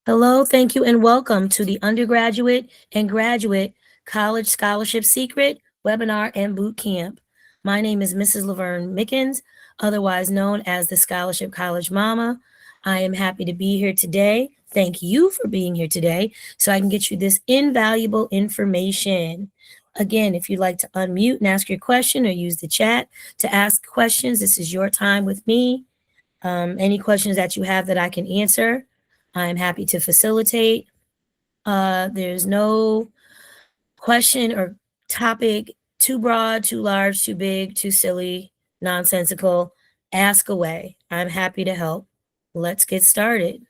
Hello, thank you, and welcome to the Undergraduate and Graduate College Scholarship Secret webinar and boot camp. My name is Mrs. Laverne Mickens, otherwise known as the Scholarship College Mama. I am happy to be here today. Thank you for being here today so I can get you this invaluable information. Again, if you'd like to unmute and ask your question or use the chat to ask questions, this is your time with me. Any questions that you have that I can answer, I'm happy to facilitate. There's no question or topic too broad, too large, too big, too silly, nonsensical. Ask away. I'm happy to help. Let's get started.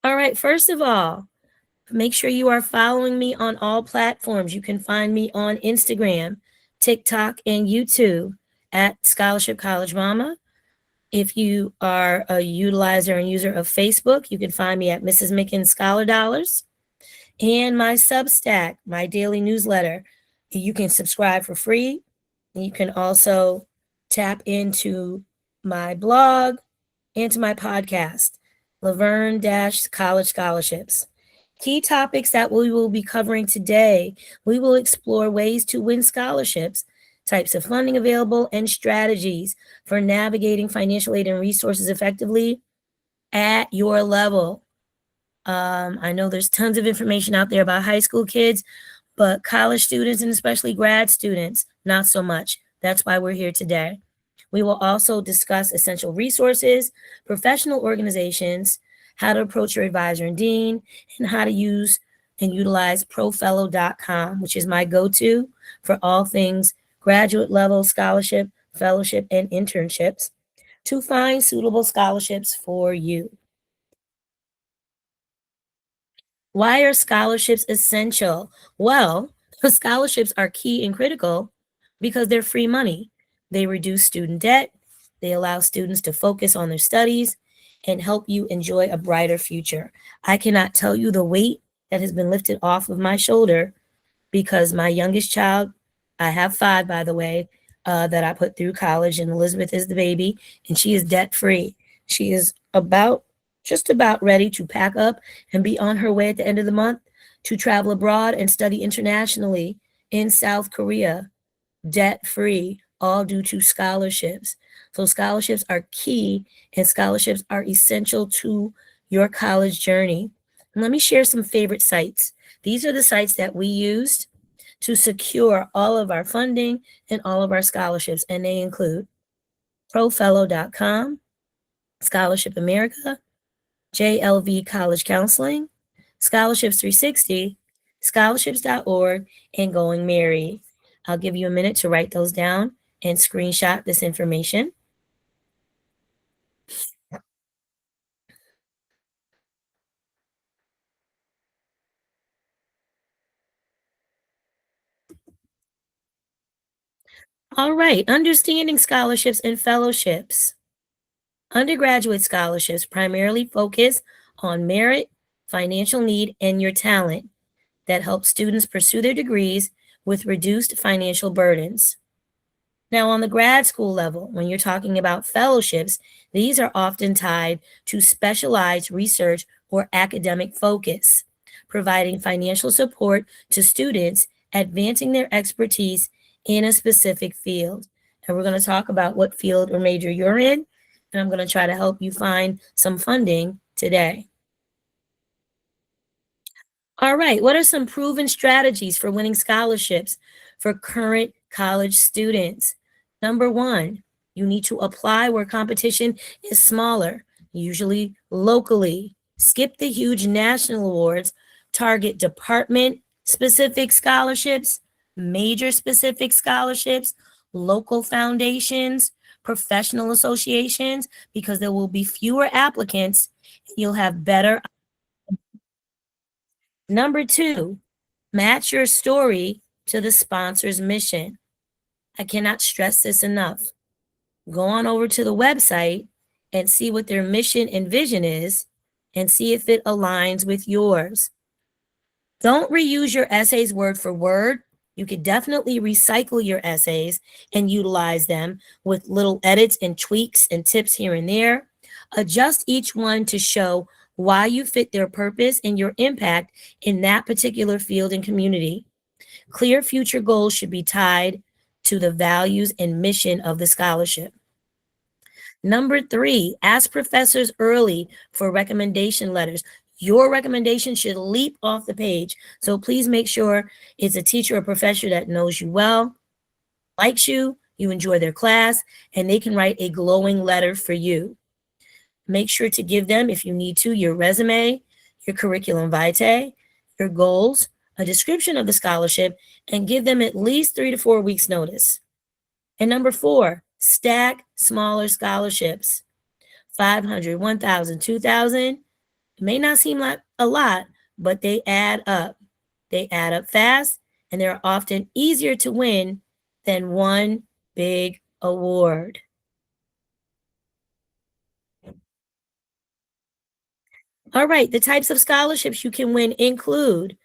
All right, first of all, make sure you are following me on all platforms. You can find me on Instagram, TikTok, and YouTube at Scholarship College Mama. If you are a utilizer and user of Facebook, you can find me at Mrs. Mickens Scholar Dollars. And my Substack, my daily newsletter, you can subscribe for free. You can also tap into my blog and to my podcast, Laverne-College Scholarships. Key topics that we will be covering today, we will explore ways to win scholarships, types of funding available, and strategies for navigating financial aid and resources effectively at your level. I know there's tons of information out there about high school kids, but college students and especially grad students, not so much. That's why we're here today. We will also discuss essential resources, professional organizations, how to approach your advisor and dean, and how to use and utilize profellow.com, which is my go-to for all things graduate level scholarship, fellowship, and internships to find suitable scholarships for you. Why are scholarships essential? Well, scholarships are key and critical because they're free money. They reduce student debt, they allow students to focus on their studies, and help you enjoy a brighter future. I cannot tell you the weight that has been lifted off of my shoulder because my youngest child, I have 5, by the way, that I put through college, and Elizabeth is the baby, and she is debt-free. She is just about ready to pack up and be on her way at the end of the month to travel abroad and study internationally in South Korea, debt-free, all due to scholarships. So scholarships are key, and scholarships are essential to your college journey. And let me share some favorite sites. These are the sites that we used to secure all of our funding and all of our scholarships, and they include profellow.com, Scholarship America, JLV College Counseling, Scholarships 360, scholarships.org, and Going Married. I'll give you a minute to write those down and screenshot this information. All right, understanding scholarships and fellowships. Undergraduate scholarships primarily focus on merit, financial need, and your talent that help students pursue their degrees with reduced financial burdens. Now, on the grad school level, when you're talking about fellowships, these are often tied to specialized research or academic focus, providing financial support to students advancing their expertise in a specific field. And we're going to talk about what field or major you're in, and I'm going to try to help you find some funding today. All right, what are some proven strategies for winning scholarships for current college students? Number one, you need to apply where competition is smaller, usually locally. Skip the huge national awards, target department-specific scholarships, major-specific scholarships, local foundations, professional associations, because there will be fewer applicants. You'll have better. Number two, match your story to the sponsor's mission. I cannot stress this enough. Go on over to the website and see what their mission and vision is and see if it aligns with yours. Don't reuse your essays word for word. You could definitely recycle your essays and utilize them with little edits and tweaks and tips here and there. Adjust each one to show why you fit their purpose and your impact in that particular field and community. Clear future goals should be tied to the values and mission of the scholarship. Number three, ask professors early for recommendation letters. Your recommendation should leap off the page. So please make sure it's a teacher or professor that knows you well, likes you, you enjoy their class, and they can write a glowing letter for you. Make sure to give them, if you need to, your resume, your curriculum vitae, your goals, a description of the scholarship, and give them at least 3 to 4 weeks notice. And number four, stack smaller scholarships. 500, 1,000, 2,000. It may not seem like a lot, but they add up. They add up fast, and they're often easier to win than one big award. All right, the types of scholarships you can win include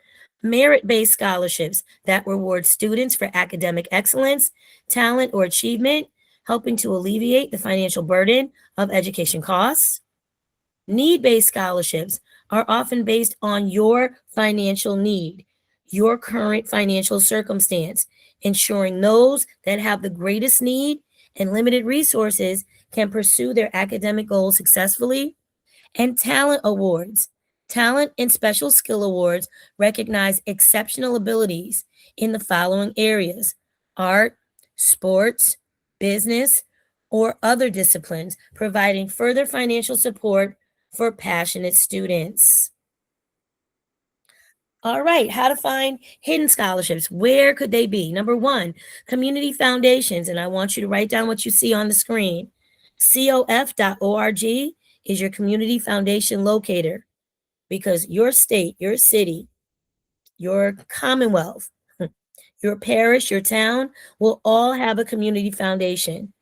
merit-based scholarships that reward students for academic excellence, talent, or achievement, helping to alleviate the financial burden of education costs. Need-based scholarships are often based on your financial need, your current financial circumstance, ensuring those that have the greatest need and limited resources can pursue their academic goals successfully. And talent awards. Talent and special skill awards recognize exceptional abilities in the following areas: art, sports, business, or other disciplines, providing further financial support for passionate students. All right, how to find hidden scholarships. Where could they be? Number one, community foundations, and I want you to write down what you see on the screen. cof.org is your community foundation locator, because your state, your city, your commonwealth, your parish, your town will all have a community foundation.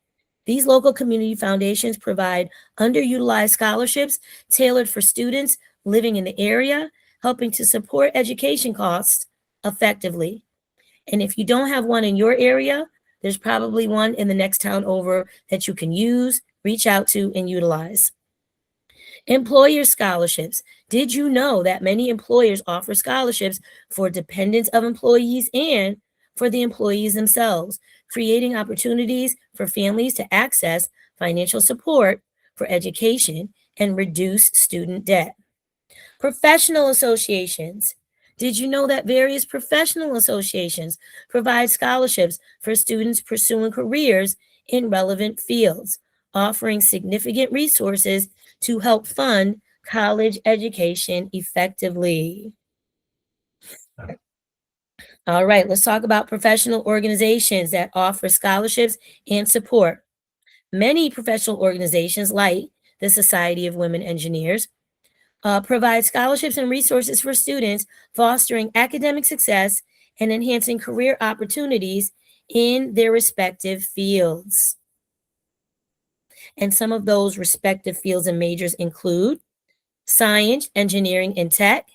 These local community foundations provide underutilized scholarships tailored for students living in the area, helping to support education costs effectively. And if you don't have one in your area, there's probably one in the next town over that you can use, reach out to, and utilize. Employer scholarships. Did you know that many employers offer scholarships for dependents of employees and for the employees themselves, creating opportunities for families to access financial support for education and reduce student debt? Professional associations. Did you know that various professional associations provide scholarships for students pursuing careers in relevant fields, offering significant resources to help fund college education effectively? All right, let's talk about professional organizations that offer scholarships and support. Many professional organizations, like the Society of Women Engineers, provide scholarships and resources for students, fostering academic success and enhancing career opportunities in their respective fields. And some of those respective fields and majors include science, engineering, and tech.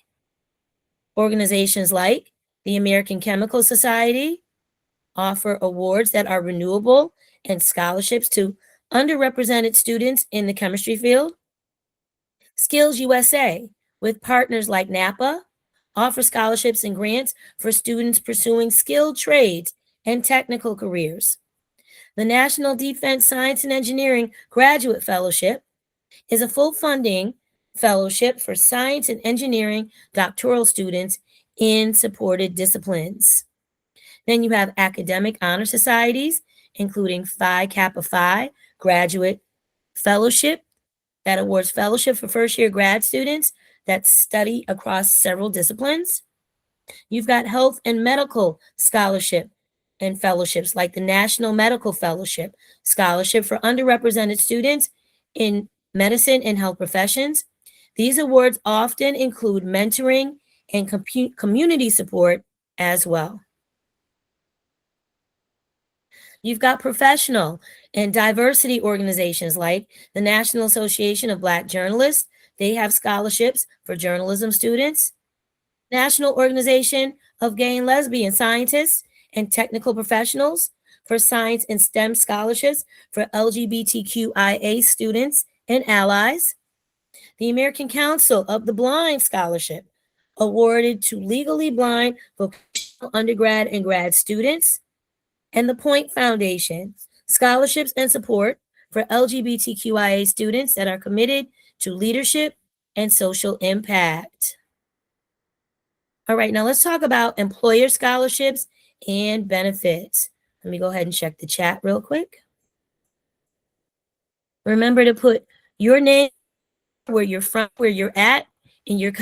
Organizations like the American Chemical Society offer awards that are renewable and scholarships to underrepresented students in the chemistry field. Skills USA, with partners like NAPA, offer scholarships and grants for students pursuing skilled trades and technical careers. The National Defense Science and Engineering Graduate Fellowship is a full funding fellowship for science and engineering doctoral students in supported disciplines. Then you have academic honor societies, including Phi Kappa Phi Graduate Fellowship, that awards fellowship for first-year grad students that study across several disciplines. You've got health and medical scholarship and fellowships, like the National Medical Fellowship, scholarship for underrepresented students in medicine and health professions. These awards often include mentoring and community support as well. You've got professional and diversity organizations like the National Association of Black Journalists. They have scholarships for journalism students. National Organization of Gay and Lesbian Scientists and Technical Professionals for science and STEM scholarships for LGBTQIA students and allies, the American Council of the Blind Scholarship, awarded to legally blind vocational undergrad and grad students, and the Point Foundation, scholarships and support for LGBTQIA students that are committed to leadership and social impact. All right, now let's talk about employer scholarships and benefits. Let me go ahead and check the chat real quick. Remember to put your name, where you're from, where you're at in your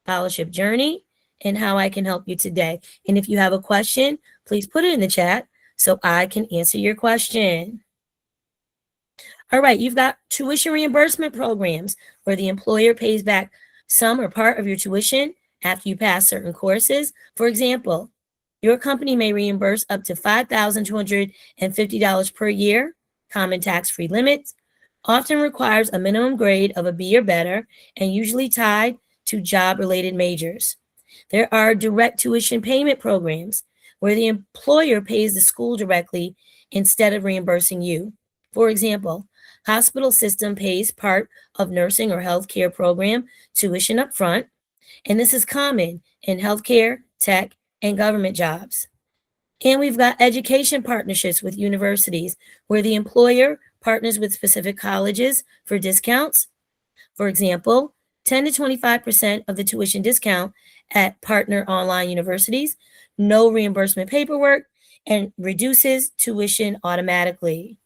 scholarship journey, and how I can help you today. And if you have a question, please put it in the chat so I can answer your question. All right, you've got tuition reimbursement programs where the employer pays back some or part of your tuition after you pass certain courses. For example, your company may reimburse up to $5,250 per year, common tax-free limits, often requires a minimum grade of a B or better, and usually tied to job-related majors. There are direct tuition payment programs where the employer pays the school directly instead of reimbursing you. For example, hospital system pays part of nursing or healthcare program tuition up front, and this is common in healthcare, tech, and government jobs. And we've got education partnerships with universities where the employer partners with specific colleges for discounts. For example, 10 to 25% of the tuition discount at partner online universities, no reimbursement paperwork, and reduces tuition automatically.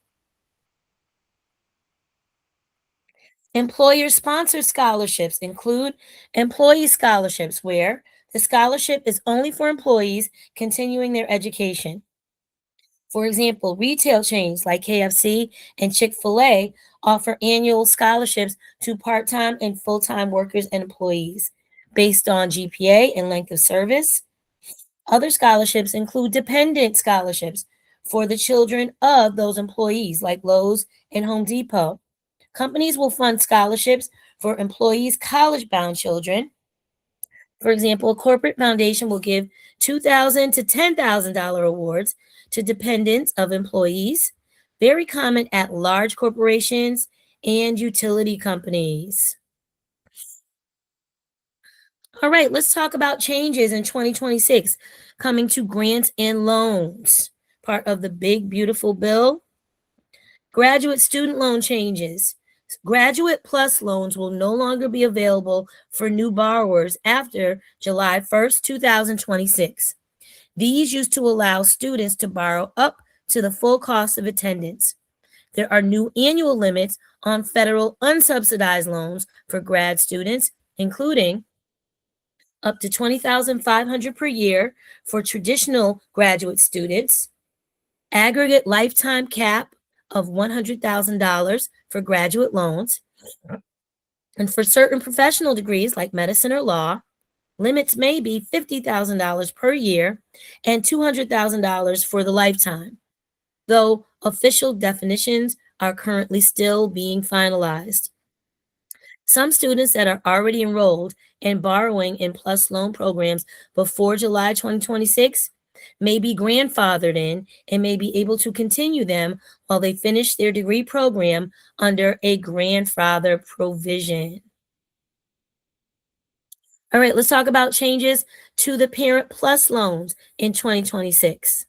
Employer-sponsored scholarships include employee scholarships, where the scholarship is only for employees continuing their education. For example, retail chains like KFC and Chick-fil-A offer annual scholarships to part-time and full-time workers and employees based on GPA and length of service. Other scholarships include dependent scholarships for the children of those employees, like Lowe's and Home Depot. Companies will fund scholarships for employees' college-bound children. For example, a corporate foundation will give $2,000 to $10,000 awards to dependents of employees, very common at large corporations and utility companies. All right, let's talk about changes in 2026 coming to grants and loans. Part of the big, beautiful bill. Graduate student loan changes. Graduate Plus loans will no longer be available for new borrowers after July 1st, 2026. These used to allow students to borrow up to the full cost of attendance. There are new annual limits on federal unsubsidized loans for grad students, including up to $20,500 per year for traditional graduate students, aggregate lifetime cap of $100,000 for graduate loans, and for certain professional degrees like medicine or law, limits may be $50,000 per year and $200,000 for the lifetime, though official definitions are currently still being finalized. Some students that are already enrolled and borrowing in PLUS loan programs before July 2026 may be grandfathered in and may be able to continue them while they finish their degree program under a grandfather provision. All right, let's talk about changes to the Parent Plus loans in 2026.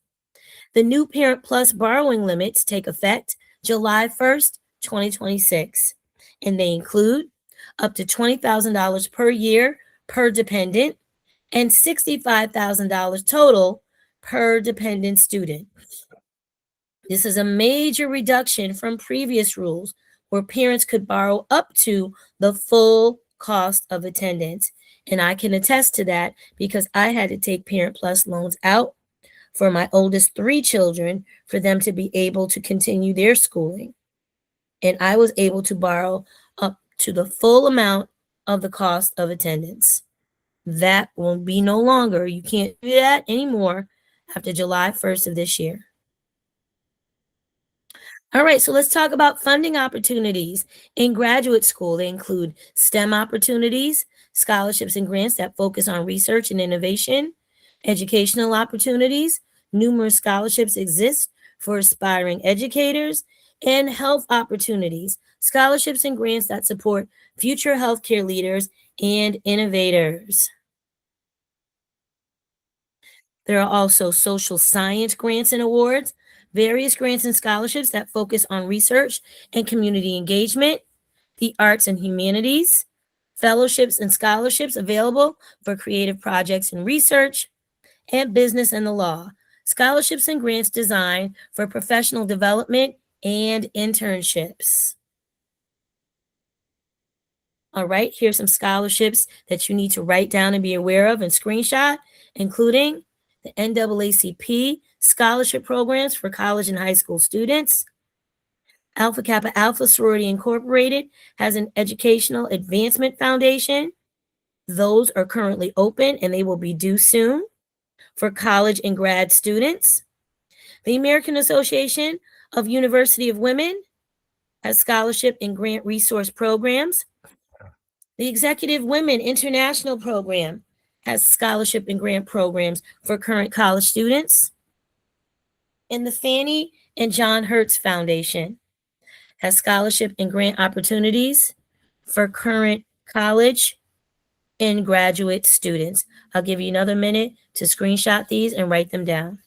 The new Parent Plus borrowing limits take effect July 1st, 2026, and they include up to $20,000 per year per dependent and $65,000 total per dependent student. This is a major reduction from previous rules where parents could borrow up to the full cost of attendance. And I can attest to that because I had to take Parent Plus loans out for my oldest 3 children for them to be able to continue their schooling. And I was able to borrow up to the full amount of the cost of attendance. That will be no longer. You can't do that anymore after July 1st of this year. All right, so let's talk about funding opportunities in graduate school. They include STEM opportunities, scholarships and grants that focus on research and innovation, educational opportunities. Numerous scholarships exist for aspiring educators, and health opportunities, scholarships and grants that support future healthcare leaders and innovators. There are also social science grants and awards, various grants and scholarships that focus on research and community engagement, the arts and humanities, fellowships and scholarships available for creative projects and research, and business and the law. Scholarships and grants designed for professional development and internships. All right, here's some scholarships that you need to write down and be aware of and screenshot, including the NAACP scholarship programs for college and high school students. Alpha Kappa Alpha Sorority Incorporated has an educational advancement foundation. Those are currently open and they will be due soon for college and grad students. The American Association of University of Women has scholarship and grant resource programs. The Executive Women International Program has scholarship and grant programs for current college students. And the Fannie and John Hertz Foundation has scholarship and grant opportunities for current college and graduate students. I'll give you another minute to screenshot these and write them down.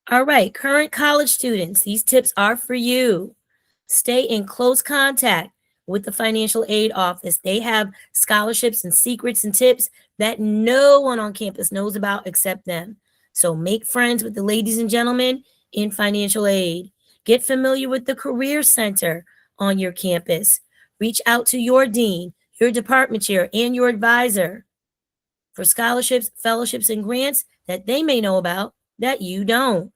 All right, current college students, these tips are for you. Stay in close contact with the financial aid office. They have scholarships and secrets and tips that no one on campus knows about except them. So make friends with the ladies and gentlemen in financial aid. Get familiar with the Career Center on your campus. Reach out to your dean, your department chair, and your advisor for scholarships, fellowships, and grants that they may know about that you don't.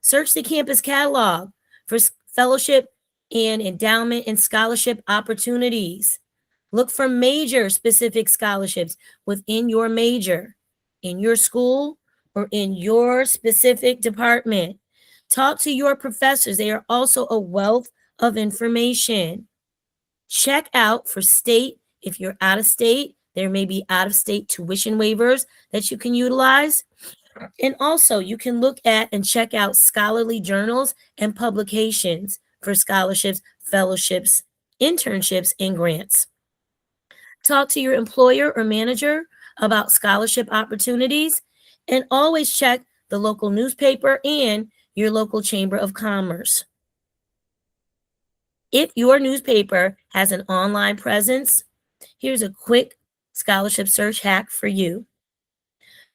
Search the campus catalog for fellowship and endowment and scholarship opportunities. Look for major specific scholarships within your major, in your school, or in your specific department. Talk to your professors. They are also a wealth of information. Check out for state. If you're out of state, there may be out of state tuition waivers that you can utilize. And also, you can look at and check out scholarly journals and publications for scholarships, fellowships, internships, and grants. Talk to your employer or manager about scholarship opportunities, and always check the local newspaper and your local chamber of commerce. If your newspaper has an online presence, here's a quick scholarship search hack for you.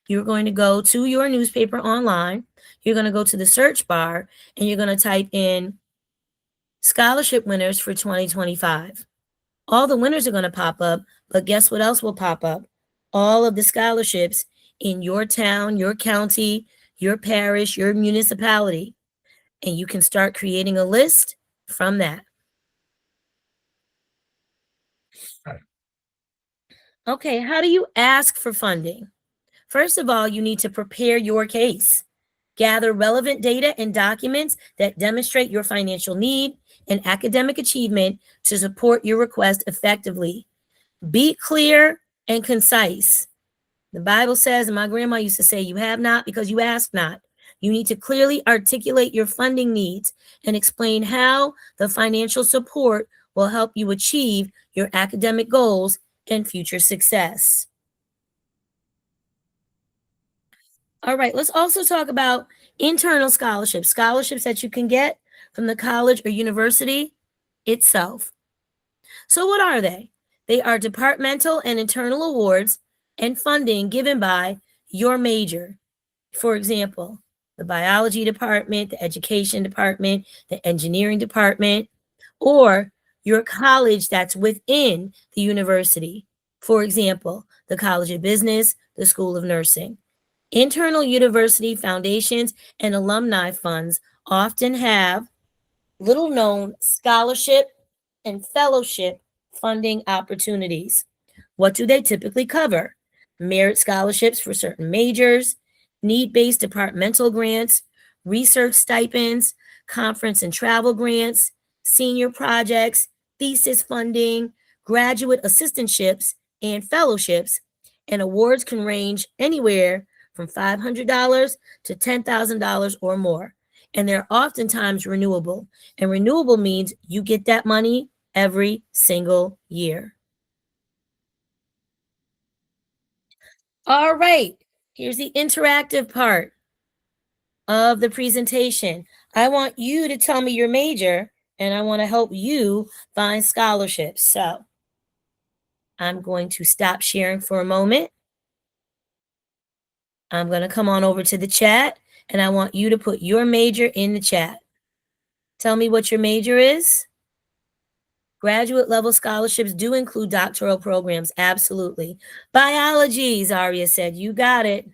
You're going to go to your newspaper online. You're going to go to the search bar and you're going to type in scholarship winners for 2025. All the winners are going to pop up, but guess what else will pop up? All of the scholarships in your town, your county, your parish, your municipality. And you can start creating a list from that. Okay, how do you ask for funding? First of all, you need to prepare your case. Gather relevant data and documents that demonstrate your financial need and academic achievement to support your request effectively. Be clear and concise. The Bible says, and my grandma used to say, you have not because you ask not. You need to clearly articulate your funding needs and explain how the financial support will help you achieve your academic goals and future success. All right, let's also talk about internal scholarships, scholarships that you can get from the college or university itself. So, what are they? They are departmental and internal awards and funding given by your major. For example, the biology department, the education department, the engineering department, or your college that's within the university. For example, the College of Business, the School of Nursing. Internal university foundations and alumni funds often have little known scholarship and fellowship funding opportunities. What do they typically cover? Merit scholarships for certain majors, need-based departmental grants, research stipends, conference and travel grants, senior projects, thesis funding, graduate assistantships, and fellowships. And awards can range anywhere from $500 to $10,000 or more. And they're oftentimes renewable. And renewable means you get that money every single year. All right, here's the interactive part of the presentation. I want you to tell me your major, and I want to help you find scholarships. So I'm going to stop sharing for a moment. I'm going to come on over to the chat, and I want you to put your major in the chat. Tell me what your major is. Graduate level scholarships do include doctoral programs, absolutely. Biology, Zaria said, you got it.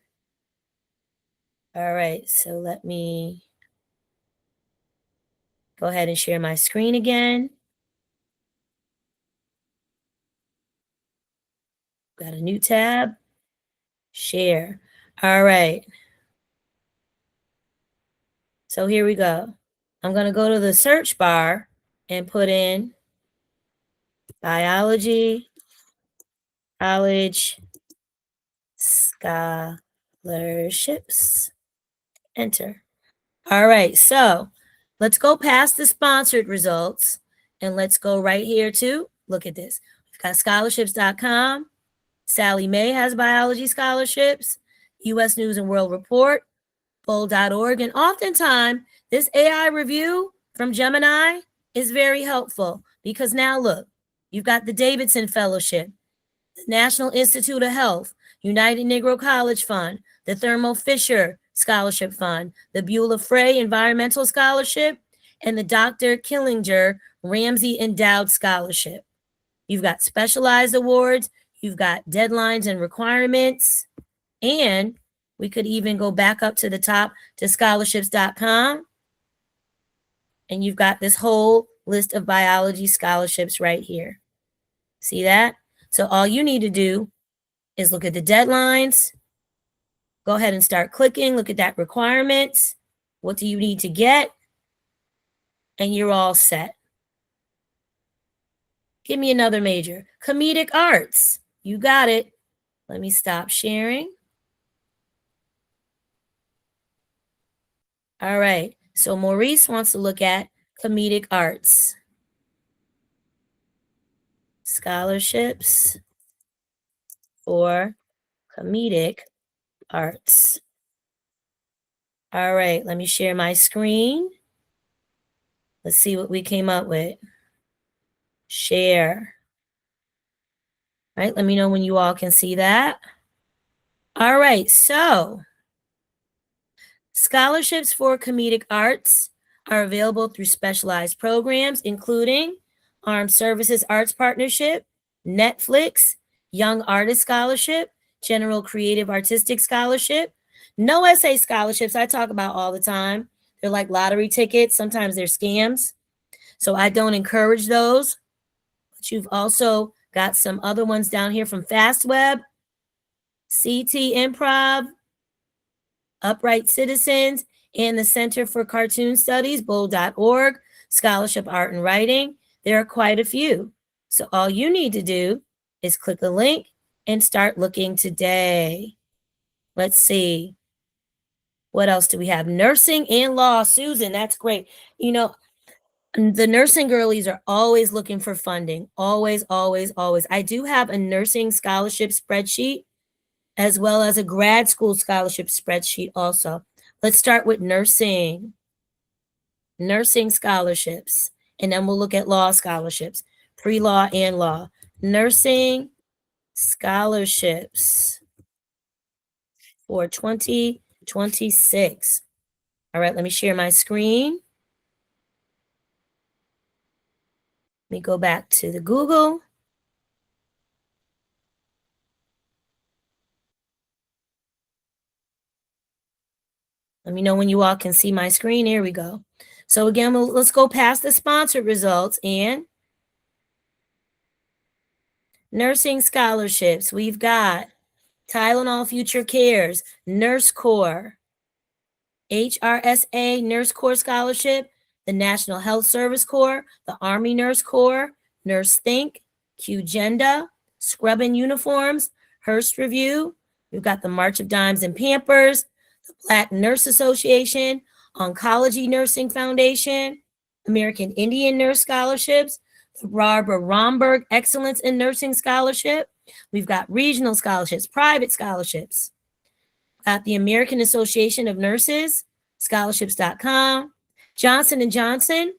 All right, so let me go ahead and share my screen again. Got a new tab. Share. All right. So here we go. I'm going to go to the search bar and put in biology, college, scholarships. Enter. All right. So let's go past the sponsored results and let's go right here to look at this. We've got scholarships.com. Sally Mae has biology scholarships, US News and World Report, bowl.org. And oftentimes, this AI review from Gemini is very helpful because now look, you've got the Davidson Fellowship, the National Institute of Health, United Negro College Fund, the Thermo Fisher Scholarship Fund, the Beulah Frey Environmental Scholarship, and the Dr. Killinger Ramsey Endowed Scholarship. You've got specialized awards, you've got deadlines and requirements, and we could even go back up to the top to scholarships.com. And you've got this whole list of biology scholarships right here. See that? So all you need to do is look at the deadlines. Go ahead and start clicking. Look at that requirements. What do you need to get? And you're all set. Give me another major. Comedic arts. You got it. Let me stop sharing. All right. So Maurice wants to look at comedic arts. Scholarships for comedic arts. All right, let me share my screen. Let's see what we came up with. Share. All right, let me know when you all can see that. All right, so scholarships for comedic arts are available through specialized programs, including Armed Services Arts Partnership, Netflix, Young Artist Scholarship, General Creative Artistic Scholarship, no essay scholarships I talk about all the time. They're like lottery tickets. Sometimes they're scams. So I don't encourage those. But you've also got some other ones down here from FastWeb, CT Improv, Upright Citizens, and the Center for Cartoon Studies, bowl.org, Scholarship Art and Writing. There are quite a few. So all you need to do is click a link and start looking today. Let's see. What else do we have? Nursing and law. Susan, that's great. You know, the nursing girlies are always looking for funding. Always, always, always. I do have a nursing scholarship spreadsheet as well as a grad school scholarship spreadsheet also. Let's start with nursing. Nursing scholarships. And then we'll look at law scholarships. Pre-law and law. Nursing scholarships for 2026. All right, let me share my screen. Let me go back to the Google. Let me know when you all can see my screen. Here we go. So again, let's go past the sponsored results and nursing scholarships. We've got Tylenol Future Cares, Nurse Corps, HRSA Nurse Corps Scholarship, the National Health Service Corps, the Army Nurse Corps, Nurse Think, QGenda, Scrubbing Uniforms, Hearst Review. We've got the March of Dimes and Pampers, the Black Nurse Association, Oncology Nursing Foundation, American Indian Nurse Scholarships, the Barbara Romberg Excellence in Nursing Scholarship. We've got regional scholarships, private scholarships. Got the American Association of Nurses, scholarships.com, Johnson & Johnson,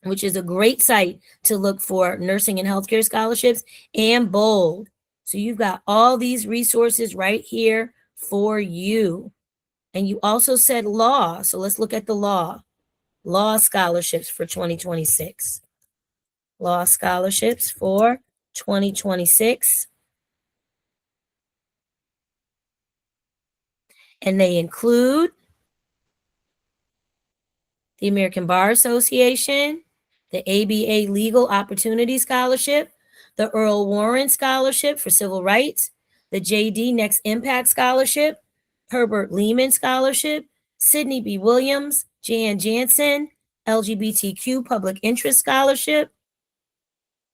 which is a great site to look for nursing and healthcare scholarships, and Bold. So you've got all these resources right here for you. And you also said law. So let's look at the law scholarships for 2026. Law scholarships for 2026. And they include the American Bar Association, the ABA Legal Opportunity Scholarship, the Earl Warren Scholarship for Civil Rights, the JD Next Impact Scholarship, Herbert Lehman Scholarship, Sidney B. Williams, Jan Jansen, LGBTQ Public Interest Scholarship.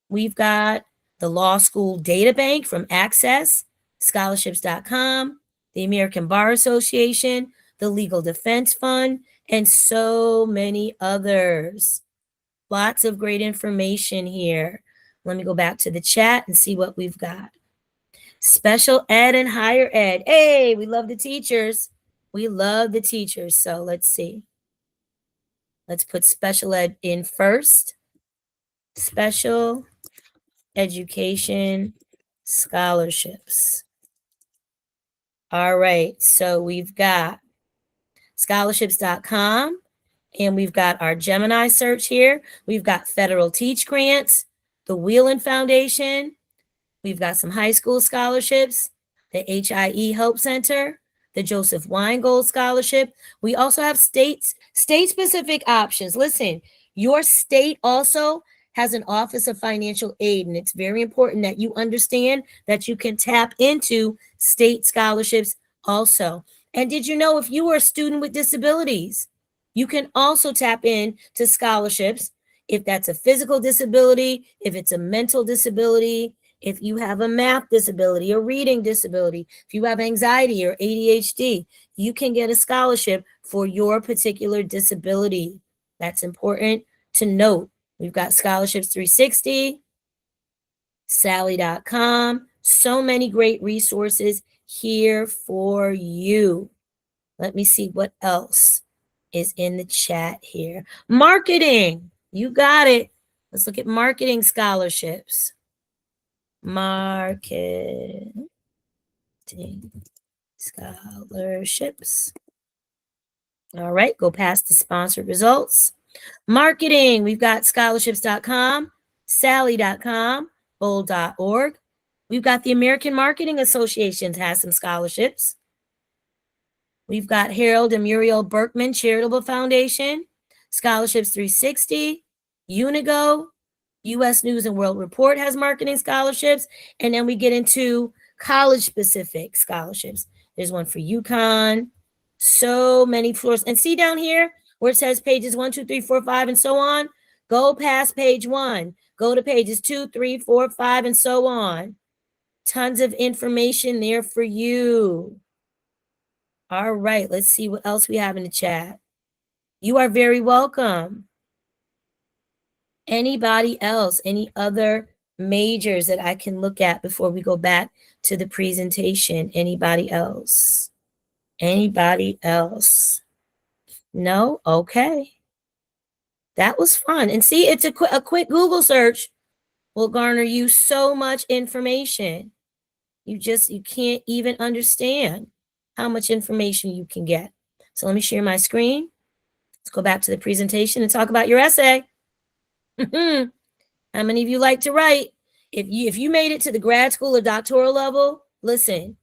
We've got the Law School Data Bank from Access, scholarships.com, the American Bar Association, the Legal Defense Fund, and so many others. Lots of great information here. Let me go back to the chat and see what we've got. Special ed and higher ed. Hey, we love the teachers. We love the teachers. So let's see. Let's put special ed in first. Special education scholarships. All right. So we've got scholarships.com. And we've got our Gemini search here. We've got federal teach grants, the Wheelan Foundation. We've got some high school scholarships, the HIE Help Center, the Joseph Weingold Scholarship. We also have state-specific options. Listen, your state also has an Office of Financial Aid, and it's very important that you understand that you can tap into state scholarships also. And did you know if you are a student with disabilities, you can also tap in to scholarships if that's a physical disability, if it's a mental disability, if you have a math disability, a reading disability, if you have anxiety or ADHD, you can get a scholarship for your particular disability. That's important to note. We've got Scholarships 360, Sally.com, so many great resources here for you. Let me see what else is in the chat here. Marketing, you got it. Let's look at marketing scholarships. Marketing scholarships. All right, go past the sponsored results. Marketing, we've got scholarships.com, Sally.com, bold.org. We've got the American Marketing Association has some scholarships. We've got Harold and Muriel Berkman Charitable Foundation, Scholarships 360, Unigo, U.S. News and World Report has marketing scholarships, and then we get into college-specific scholarships. There's one for UConn, so many floors. And see down here where it says pages 1, 2, 3, 4, 5, and so on? Go past page 1. Go to pages 2, 3, 4, 5, and so on. Tons of information there for you. All right, let's see what else we have in the chat. You are very welcome. Anybody else? Any other majors that I can look at before we go back to the presentation? Anybody else? Anybody else? No? Okay. That was fun. And see, it's a quick Google search will garner you so much information. You can't even understand how much information you can get. So let me share my screen. Let's go back to the presentation and talk about your essay. How many of you like to write? If you made it to the grad school or doctoral level, listen,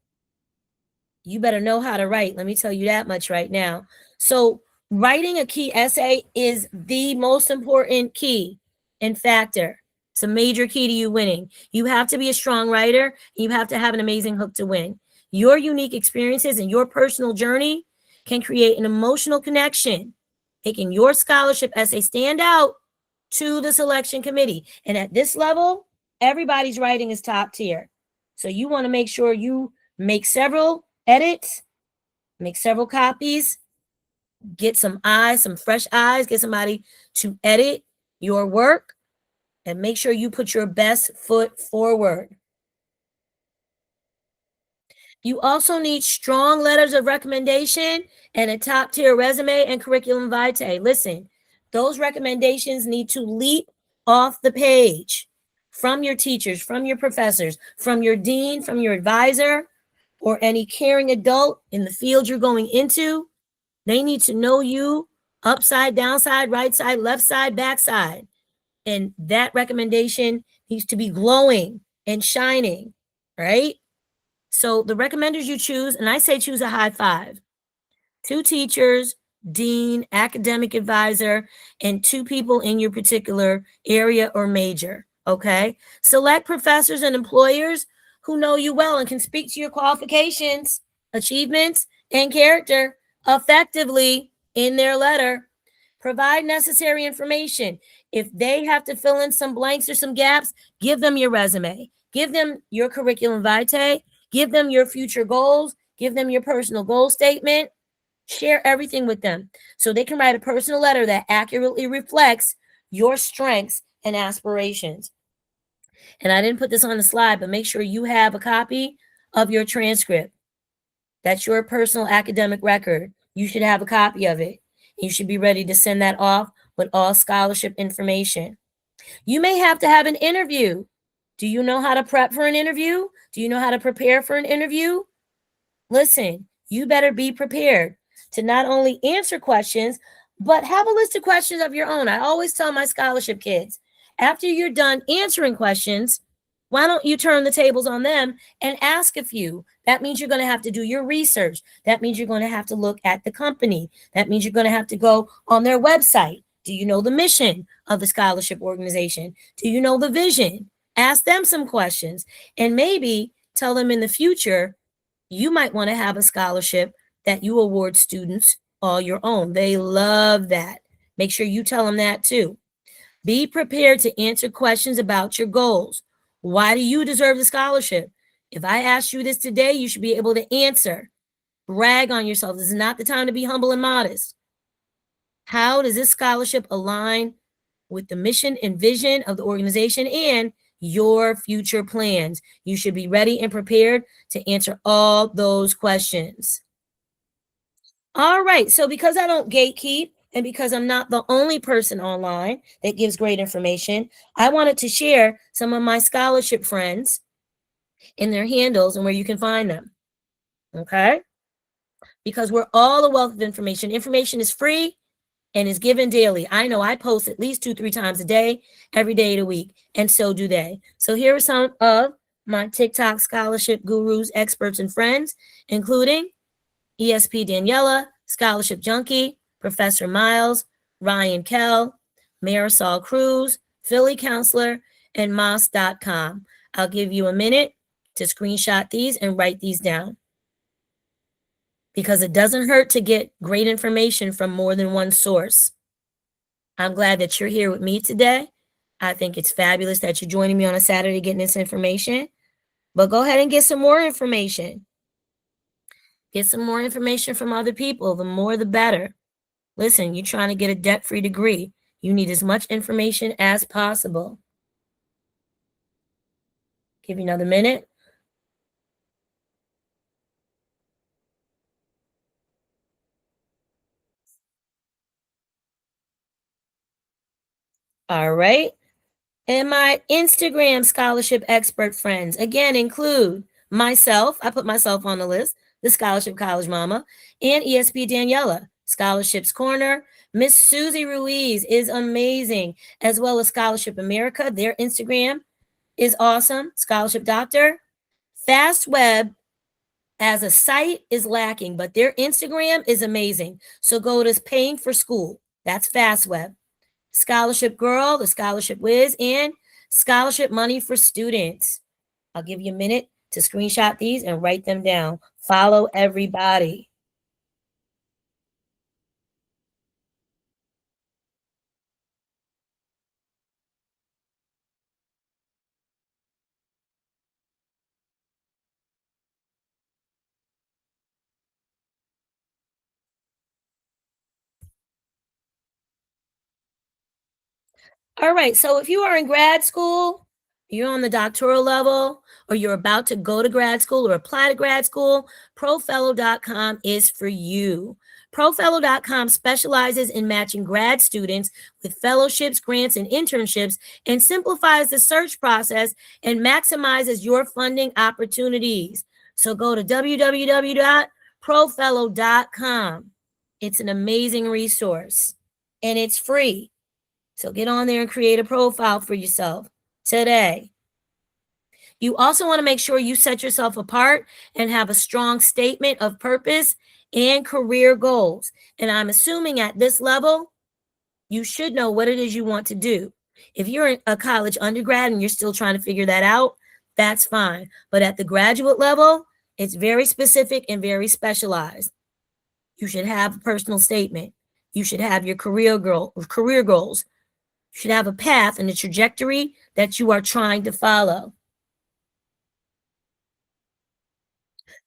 you better know how to write. Let me tell you that much right now. So writing a key essay is the most important key and factor. It's a major key to you winning. You have to be a strong writer. You have to have an amazing hook to win. Your unique experiences and your personal journey can create an emotional connection, making your scholarship essay stand out to the selection committee. And at this level, everybody's writing is top tier. So you want to make sure you make several edits, make several copies, get some eyes, some fresh eyes, get somebody to edit your work, and make sure you put your best foot forward. You also need strong letters of recommendation and a top tier resume and curriculum vitae. Listen, those recommendations need to leap off the page from your teachers, from your professors, from your dean, from your advisor, or any caring adult in the field you're going into. They need to know you upside, downside, right side, left side, back side. And that recommendation needs to be glowing and shining, right? So the recommenders you choose, and I say choose a high five: 2 teachers, dean, academic advisor, and 2 people in your particular area or major. Okay. Select professors and employers who know you well and can speak to your qualifications, achievements, and character effectively in their letter. Provide necessary information. If they have to fill in some blanks or some gaps, give them your resume, give them your curriculum vitae, give them your future goals, give them your personal goal statement, share everything with them so they can write a personal letter that accurately reflects your strengths and aspirations. And I didn't put this on the slide, but make sure you have a copy of your transcript. That's your personal academic record. You should have a copy of it. You should be ready to send that off with all scholarship information. You may have to have an interview. Do you know how to prep for an interview? Do you know how to prepare for an interview? Listen, you better be prepared to not only answer questions, but have a list of questions of your own. I always tell my scholarship kids, after you're done answering questions, why don't you turn the tables on them and ask a few? That means you're going to have to do your research. That means you're going to have to look at the company. That means you're going to have to go on their website. Do you know the mission of the scholarship organization? Do you know the vision? Ask them some questions and maybe tell them in the future, you might want to have a scholarship that you award students all your own. They love that. Make sure you tell them that too. Be prepared to answer questions about your goals. Why do you deserve the scholarship? If I asked you this today, you should be able to answer. Brag on yourself. This is not the time to be humble and modest. How does this scholarship align with the mission and vision of the organization and your future plans? You should be ready and prepared to answer all those questions. All right. So because I don't gatekeep and because I'm not the only person online that gives great information, I wanted to share some of my scholarship friends and their handles and where you can find them. Okay. Because we're all a wealth of information. Information is free and is given daily. I know I post at least 2-3 times a day, every day of the week, and so do they. So here are some of my TikTok scholarship gurus, experts, and friends, including ESP Daniela, Scholarship Junkie, Professor Miles, Ryan Kell, Marisol Cruz, Philly Counselor, and Moss.com. I'll give you a minute to screenshot these and write these down because it doesn't hurt to get great information from more than one source. I'm glad that you're here with me today. I think it's fabulous that you're joining me on a Saturday getting this information. But go ahead and get some more information. Get some more information from other people. The more, the better. Listen, you're trying to get a debt-free degree. You need as much information as possible. Give you another minute. All right. And my Instagram scholarship expert friends, again, include myself. I put myself on the list, the Scholarship College Mama, and ESP Daniela, Scholarships Corner. Miss Susie Ruiz is amazing, as well as Scholarship America. Their Instagram is awesome. Scholarship Doctor. Fast Web as a site is lacking, but their Instagram is amazing. So go to Paying for School. That's Fast Web. Scholarship Girl, the Scholarship Whiz, and Scholarship Money for Students. I'll give you a minute to screenshot these and write them down. Follow everybody. All right. So if you are in grad school, you're on the doctoral level, or you're about to go to grad school or apply to grad school, profellow.com is for you. Profellow.com specializes in matching grad students with fellowships, grants, and internships, and simplifies the search process and maximizes your funding opportunities. So go to www.profellow.com. It's an amazing resource and it's free. So get on there and create a profile for yourself today. You also want to make sure you set yourself apart and have a strong statement of purpose and career goals. And I'm assuming at this level, you should know what it is you want to do. If you're a college undergrad and you're still trying to figure that out, that's fine. But at the graduate level, it's very specific and very specialized. You should have a personal statement. You should have your career goals. You should have a path and a trajectory that you are trying to follow.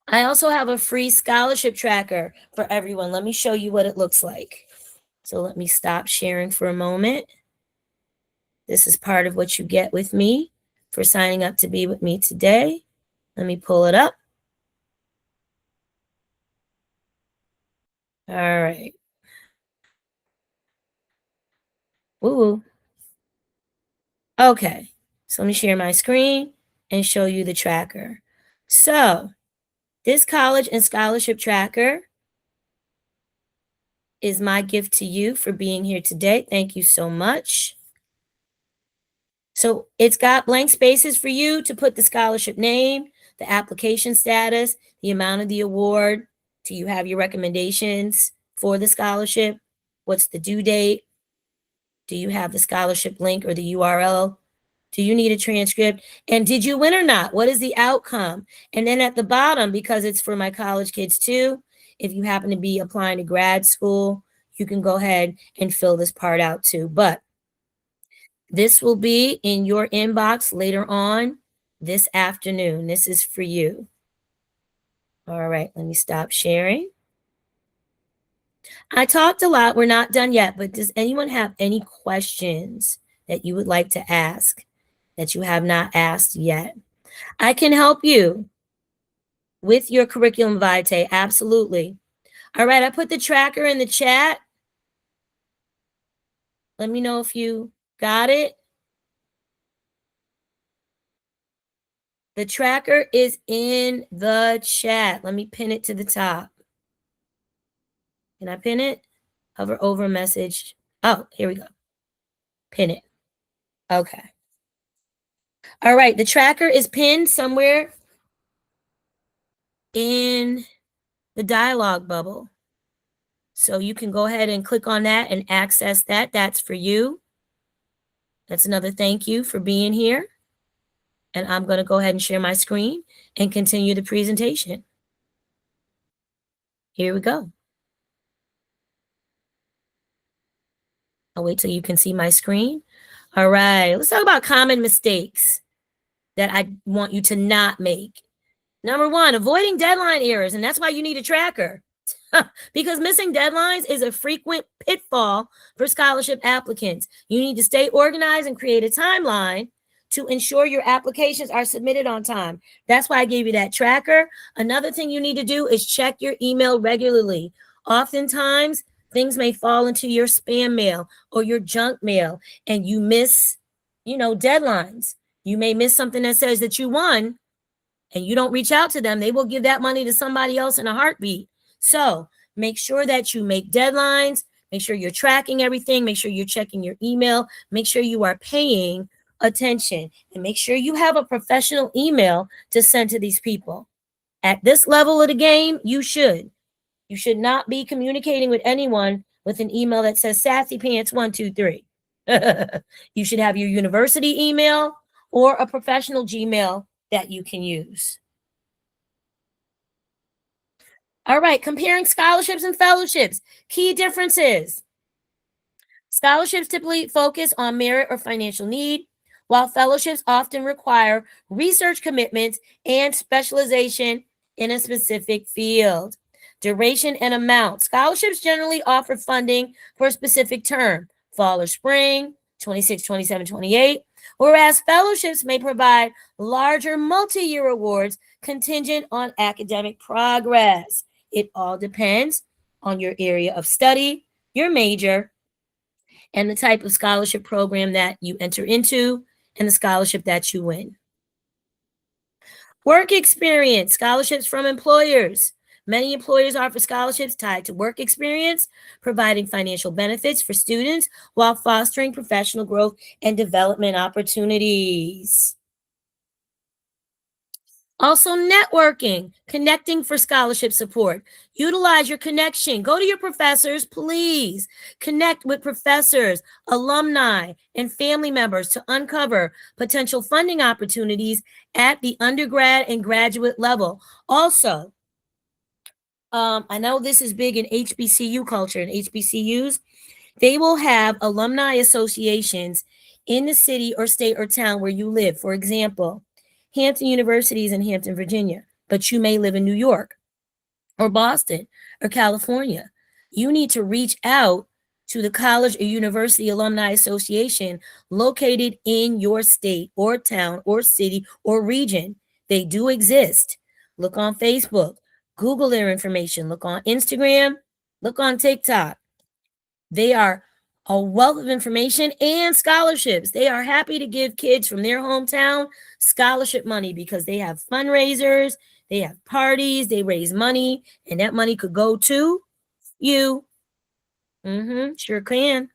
I also have a free scholarship tracker for everyone. Let me show you what it looks like. So let me stop sharing for a moment. This is part of what you get with me for signing up to be with me today. Let me pull it up. All right. Ooh. Okay. So let me share my screen and show you the tracker. So this college and scholarship tracker is my gift to you for being here today. Thank you so much. So it's got blank spaces for you to put the scholarship name, the application status, the amount of the award. Do you have your recommendations for the scholarship? What's the due date? Do you have the scholarship link or the URL? Do you need a transcript? And did you win or not? What is the outcome? And then at the bottom, because it's for my college kids too, if you happen to be applying to grad school, you can go ahead and fill this part out too. But this will be in your inbox later on this afternoon. This is for you. All right, let me stop sharing. I talked a lot. We're not done yet, but does anyone have any questions that you would like to ask that you have not asked yet? I can help you with your curriculum vitae. Absolutely. All right, I put the tracker in the chat. Let me know if you got it. The tracker is in the chat. Let me pin it to the top. Can I pin it? Hover over message. Oh, here we go. Pin it. Okay. All right. The tracker is pinned somewhere in the dialog bubble. So you can go ahead and click on that and access that. That's for you. That's another thank you for being here. And I'm going to go ahead and share my screen and continue the presentation. Here we go. I'll wait till you can see my screen. All right, let's talk about common mistakes that I want you to not make. Number one, avoiding deadline errors, and that's why you need a tracker. Because missing deadlines is a frequent pitfall for scholarship applicants. You need to stay organized and create a timeline to ensure your applications are submitted on time. That's why I gave you that tracker. Another thing you need to do is check your email regularly. Oftentimes, things may fall into your spam mail or your junk mail, and you miss, deadlines. You may miss something that says that you won, and you don't reach out to them. They will give that money to somebody else in a heartbeat. So make sure that you make deadlines, make sure you're tracking everything, make sure you're checking your email, make sure you are paying attention, and make sure you have a professional email to send to these people. At this level of the game, you should. You should not be communicating with anyone with an email that says sassy pants 123. You should have your university email or a professional Gmail that you can use. All right, comparing scholarships and fellowships. Key differences. Scholarships typically focus on merit or financial need, while fellowships often require research commitments and specialization in a specific field. Duration and amount. Scholarships generally offer funding for a specific term, fall or spring, 26, 27, 28, whereas fellowships may provide larger multi year awards contingent on academic progress. It all depends on your area of study, your major, and the type of scholarship program that you enter into and the scholarship that you win. Work experience, scholarships from employers. Many employers offer scholarships tied to work experience, providing financial benefits for students while fostering professional growth and development opportunities. Also, networking, connecting for scholarship support. Utilize your connection. Go to your professors, please. Connect with professors, alumni, and family members to uncover potential funding opportunities at the undergrad and graduate level. Also, I know this is big in HBCU culture and HBCUs. They will have alumni associations in the city or state or town where you live. For example, Hampton University is in Hampton, Virginia, but you may live in New York or Boston or California. You need to reach out to the college or university alumni association located in your state or town or city or region. They do exist. Look on Facebook, Google their information, look on Instagram, look on TikTok. They are a wealth of information and scholarships. They are happy to give kids from their hometown scholarship money because they have fundraisers, they have parties, they raise money, and that money could go to you. Sure can.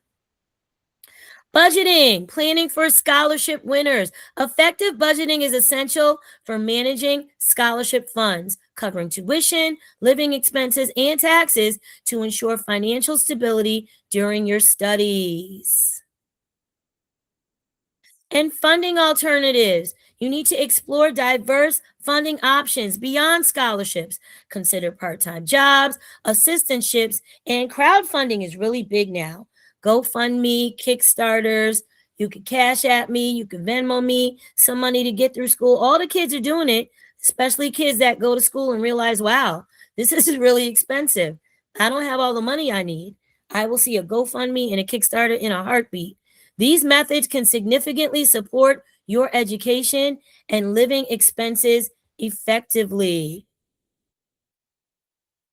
Budgeting, planning for scholarship winners. Effective budgeting is essential for managing scholarship funds, covering tuition, living expenses, and taxes to ensure financial stability during your studies. And funding alternatives. You need to explore diverse funding options beyond scholarships. Consider part time jobs, assistantships, and crowdfunding is really big now. GoFundMe, Kickstarters. You could Cash at me, you could Venmo me some money to get through school. All the kids are doing it, especially kids that go to school and realize, wow, this is really expensive. I don't have all the money I need. I will see a GoFundMe and a Kickstarter in a heartbeat. These methods can significantly support your education and living expenses effectively.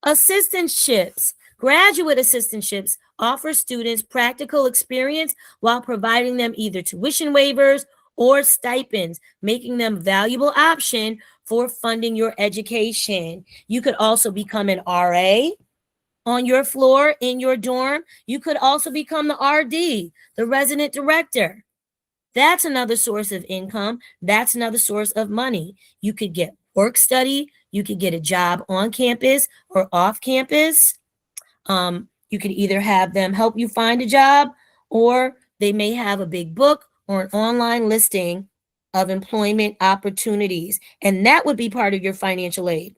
Assistantships. Graduate assistantships offer students practical experience while providing them either tuition waivers or stipends, making them a valuable option for funding your education. You could also become an RA on your floor in your dorm. You could also become the RD, the resident director. That's another source of income. That's another source of money. You could get work study. You could get a job on campus or off campus. You could either have them help you find a job, or they may have a big book or an online listing of employment opportunities. And that would be part of your financial aid.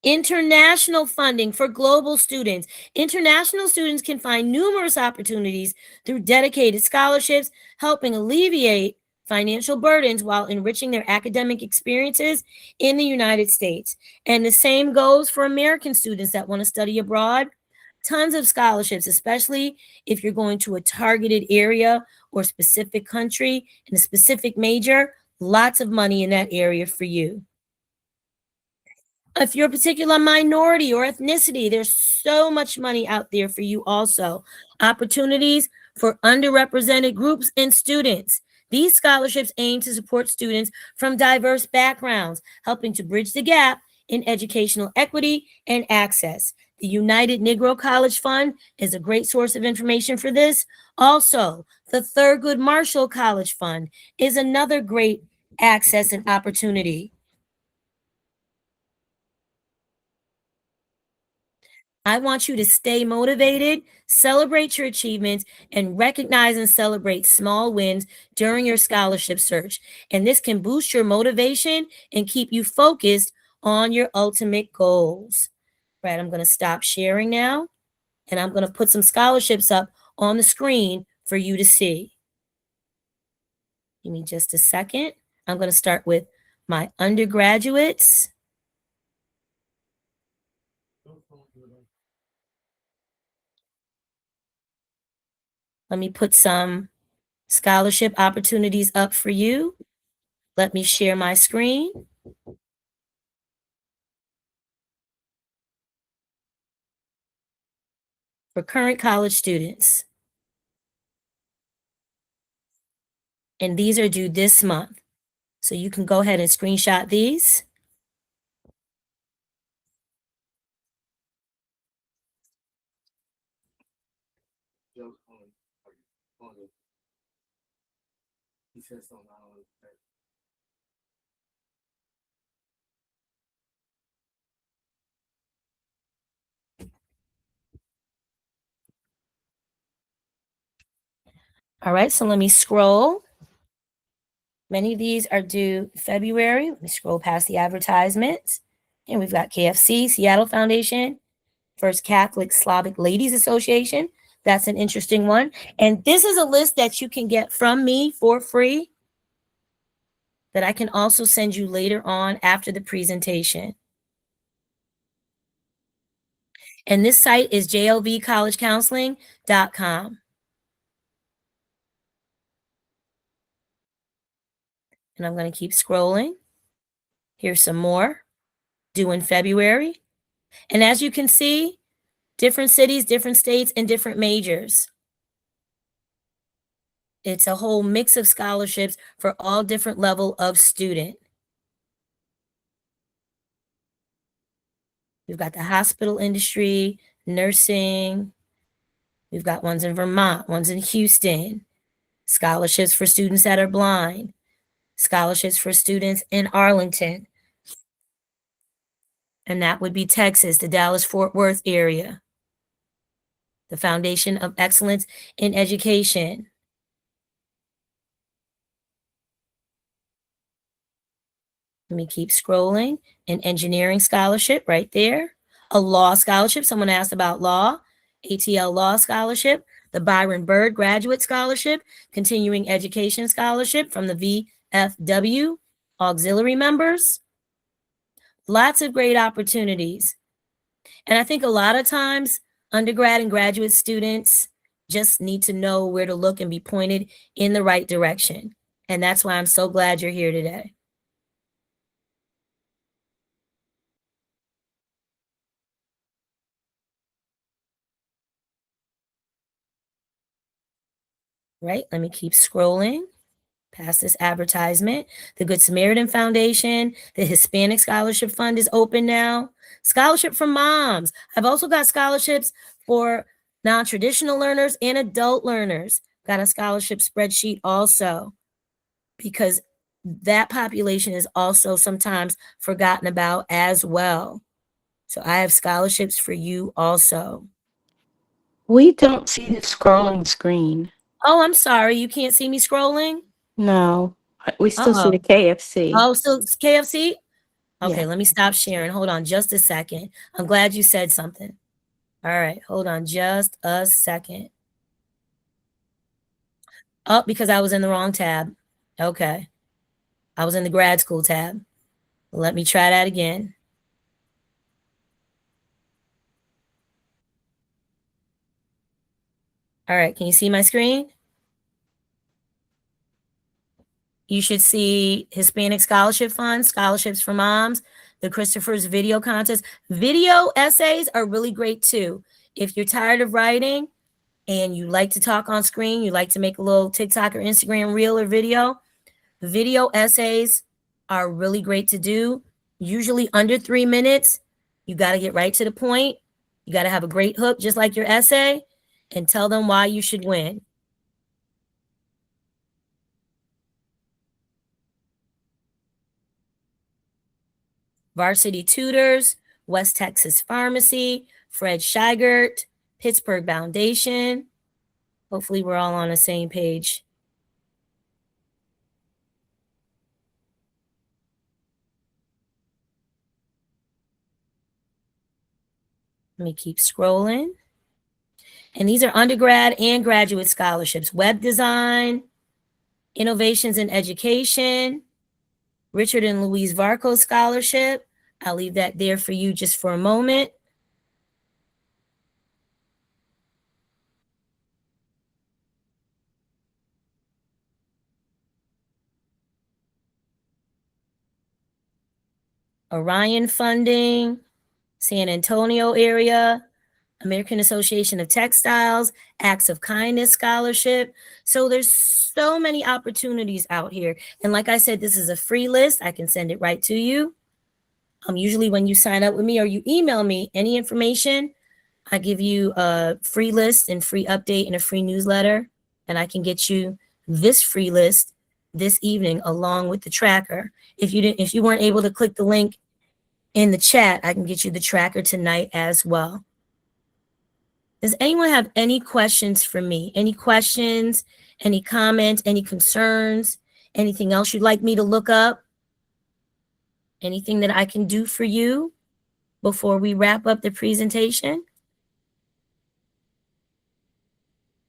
International funding for global students. International students can find numerous opportunities through dedicated scholarships, helping alleviate financial burdens while enriching their academic experiences in the United States. And the same goes for American students that want to study abroad. Tons of scholarships, especially if you're going to a targeted area or specific country in a specific major, lots of money in that area for you. If you're a particular minority or ethnicity, there's so much money out there for you also. Opportunities for underrepresented groups and students. These scholarships aim to support students from diverse backgrounds, helping to bridge the gap in educational equity and access. The United Negro College Fund is a great source of information for this. Also, the Thurgood Marshall College Fund is another great access and opportunity. I want you to stay motivated, celebrate your achievements, and recognize and celebrate small wins during your scholarship search. And this can boost your motivation and keep you focused on your ultimate goals. Right, I'm going to stop sharing now, and I'm going to put some scholarships up on the screen for you to see. Give me just a second. I'm going to start with my undergraduates. Let me put some scholarship opportunities up for you. Let me share my screen. For current college students. And these are due this month. So you can go ahead and screenshot these. All right, so let me scroll. Many of these are due February. Let me scroll past the advertisements. And we've got KFC, Seattle Foundation, First Catholic Slavic Ladies Association. That's an interesting one. And this is a list that you can get from me for free that I can also send you later on after the presentation. And this site is jlvcollegecounseling.com. And I'm going to keep scrolling. Here's some more due in February. And as you can see, different cities, different states, and different majors. It's a whole mix of scholarships for all different level of student. We've got the hospital industry, nursing. We've got ones in Vermont, ones in Houston, scholarships for students that are blind, scholarships for students in Arlington. And that would be Texas, the Dallas-Fort Worth area. The Foundation of Excellence in Education. Let me keep scrolling. An engineering scholarship right there. A law scholarship. Someone asked about law. ATL Law Scholarship. The Byron Bird Graduate Scholarship. Continuing Education Scholarship from the VFW. Auxiliary members. Lots of great opportunities. And I think a lot of times undergrad and graduate students just need to know where to look and be pointed in the right direction. And that's why I'm so glad you're here today. Right? Let me keep scrolling past this advertisement. The Good Samaritan Foundation, the Hispanic Scholarship Fund is open now. Scholarship for moms. I've also got scholarships for non-traditional learners and adult learners. Got a scholarship spreadsheet also, because that population is also sometimes forgotten about as well. So I have scholarships for you also. We don't see the scrolling screen. Oh, I'm sorry. You can't see me scrolling? No, we still see the Uh-oh. KFC. Oh, still KFC? Okay, Yeah. let me stop sharing. Hold on just a second. I'm glad you said something. All right, hold on just a second. Oh, because I was in the wrong tab. Okay. I was in the grad school tab. Let me try that again. All right, can you see my screen? You should see Hispanic Scholarship Fund, Scholarships for Moms, the Christopher's Video Contest. Video essays are really great too. If you're tired of writing and you like to talk on screen, you like to make a little TikTok or Instagram reel or video essays are really great to do. Usually under 3 minutes. You got to get right to the point. You got to have a great hook, just like your essay, and tell them why you should win. Varsity Tutors, West Texas Pharmacy, Fred Scheigert, Pittsburgh Foundation. Hopefully we're all on the same page. Let me keep scrolling. And these are undergrad and graduate scholarships. Web design, innovations in education, Richard and Louise Varco Scholarship. I'll leave that there for you just for a moment. Orion Funding, San Antonio area, American Association of Textiles, Acts of Kindness Scholarship. So there's so many opportunities out here. And like I said, this is a free list. I can send it right to you. Usually when you sign up with me or you email me any information, I give you a free list and free update and a free newsletter. And I can get you this free list this evening along with the tracker. If you weren't able to click the link in the chat, I can get you the tracker tonight as well. Does anyone have any questions for me? Any questions, any comments, any concerns, anything else you'd like me to look up? Anything that I can do for you before we wrap up the presentation?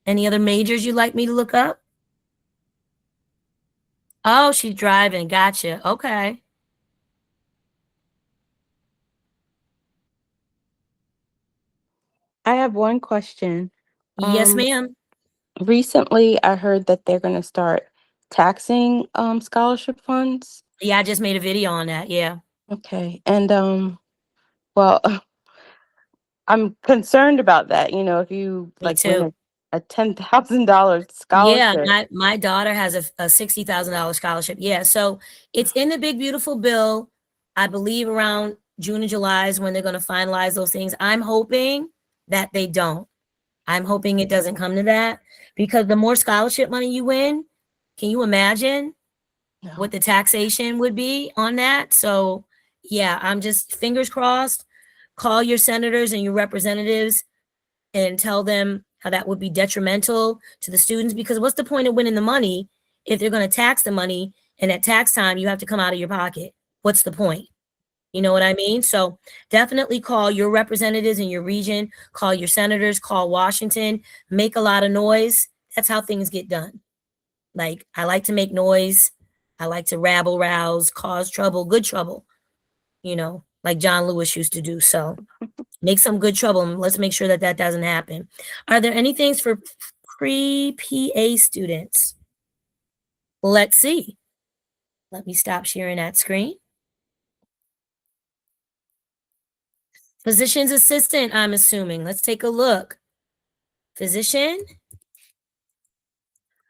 Any other majors you'd like me to look up? Oh, she's driving. Gotcha. Okay. I have one question. Yes, ma'am. Recently, I heard that they're going to start taxing scholarship funds. Yeah, I just made a video on that. Yeah. Okay, and well, I'm concerned about that. You know, if you Me like win too. a $10,000 Yeah, scholarship. my daughter has a $60,000 scholarship. Yeah, so it's in the big beautiful bill. I believe around June and July is when they're going to finalize those things. I'm hoping that they don't. I'm hoping it doesn't come to that because the more scholarship money you win, can you imagine No. what the taxation would be on that? So, yeah, I'm just fingers crossed. Call your senators and your representatives and tell them how that would be detrimental to the students because what's the point of winning the money if they're going to tax the money and at tax time you have to come out of your pocket? What's the point? You know what I mean? So definitely call your representatives in your region, call your senators, call Washington, make a lot of noise. That's how things get done. Like I like to make noise. I like to rabble rouse, cause trouble, good trouble, like John Lewis used to do. So make some good trouble. And let's make sure that that doesn't happen. Are there any things for pre-PA students? Let's see. Let me stop sharing that screen. Physician's assistant, I'm assuming. Let's take a look. Physician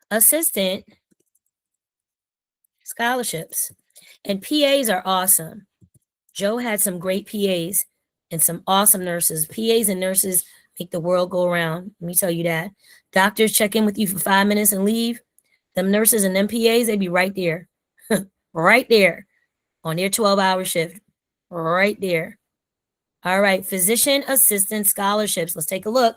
assistant scholarships. And PAs are awesome. Joe had some great PAs and some awesome nurses. PAs and nurses make the world go around. Let me tell you that. Doctors check in with you for 5 minutes and leave. Them nurses and them PAs, they be right there. Right there on their 12-hour shift. Right there. All right, physician assistant scholarships. Let's take a look.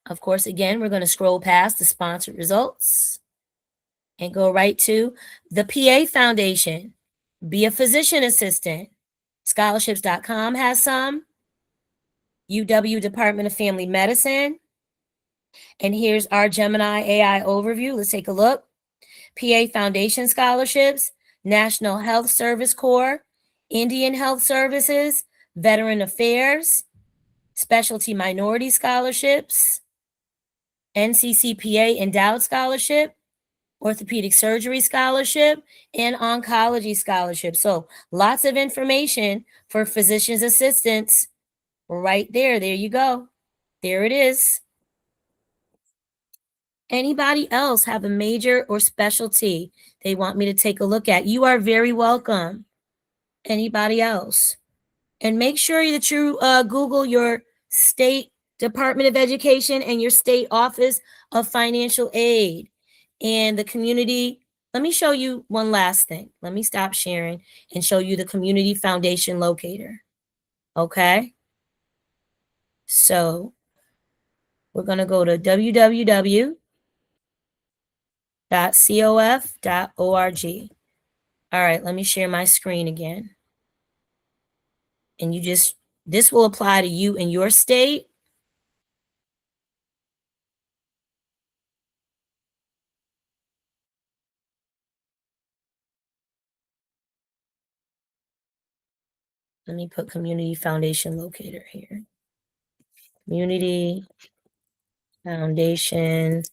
Of course, again, we're going to scroll past the sponsored results and go right to the PA Foundation. Be a physician assistant. Scholarships.com has some. UW Department of Family Medicine. And here's our Gemini AI overview. Let's take a look. PA Foundation scholarships, National Health Service Corps, Indian Health Services, Veteran Affairs, Specialty Minority Scholarships, NCCPA Endowed Scholarship, Orthopedic Surgery Scholarship, and Oncology Scholarship. So lots of information for physician's assistants right there. There you go. There it is. Anybody else have a major or specialty they want me to take a look at? You are very welcome. Anybody else? And make sure that you Google your state Department of Education and your state Office of Financial Aid and the community. Let me show you one last thing. Let me stop sharing and show you the Community Foundation Locator. Okay. So we're going to go to www.cof.org. All right, let me share my screen again. And this will apply to you in your state. Let me put Community Foundation Locator here. Community Foundation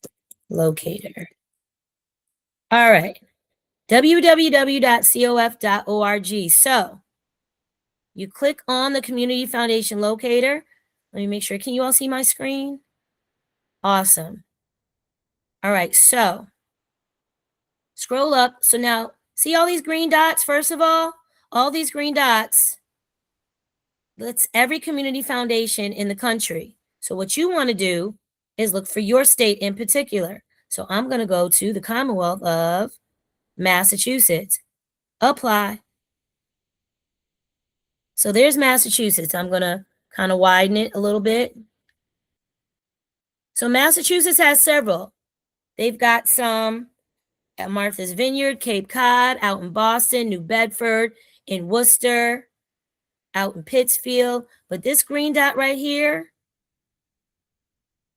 Locator. All right. www.cof.org. So you click on the Community Foundation Locator. Let me make sure. Can you all see my screen? Awesome. All right. So scroll up. So now see all these green dots, first of all these green dots. That's every community foundation in the country. So what you want to do is look for your state in particular. So I'm going to go to the Commonwealth of Massachusetts. Apply. So there's Massachusetts. I'm going to kind of widen it a little bit. So Massachusetts has several. They've got some at Martha's Vineyard, Cape Cod, out in Boston, New Bedford, in Worcester, out in Pittsfield. But this green dot right here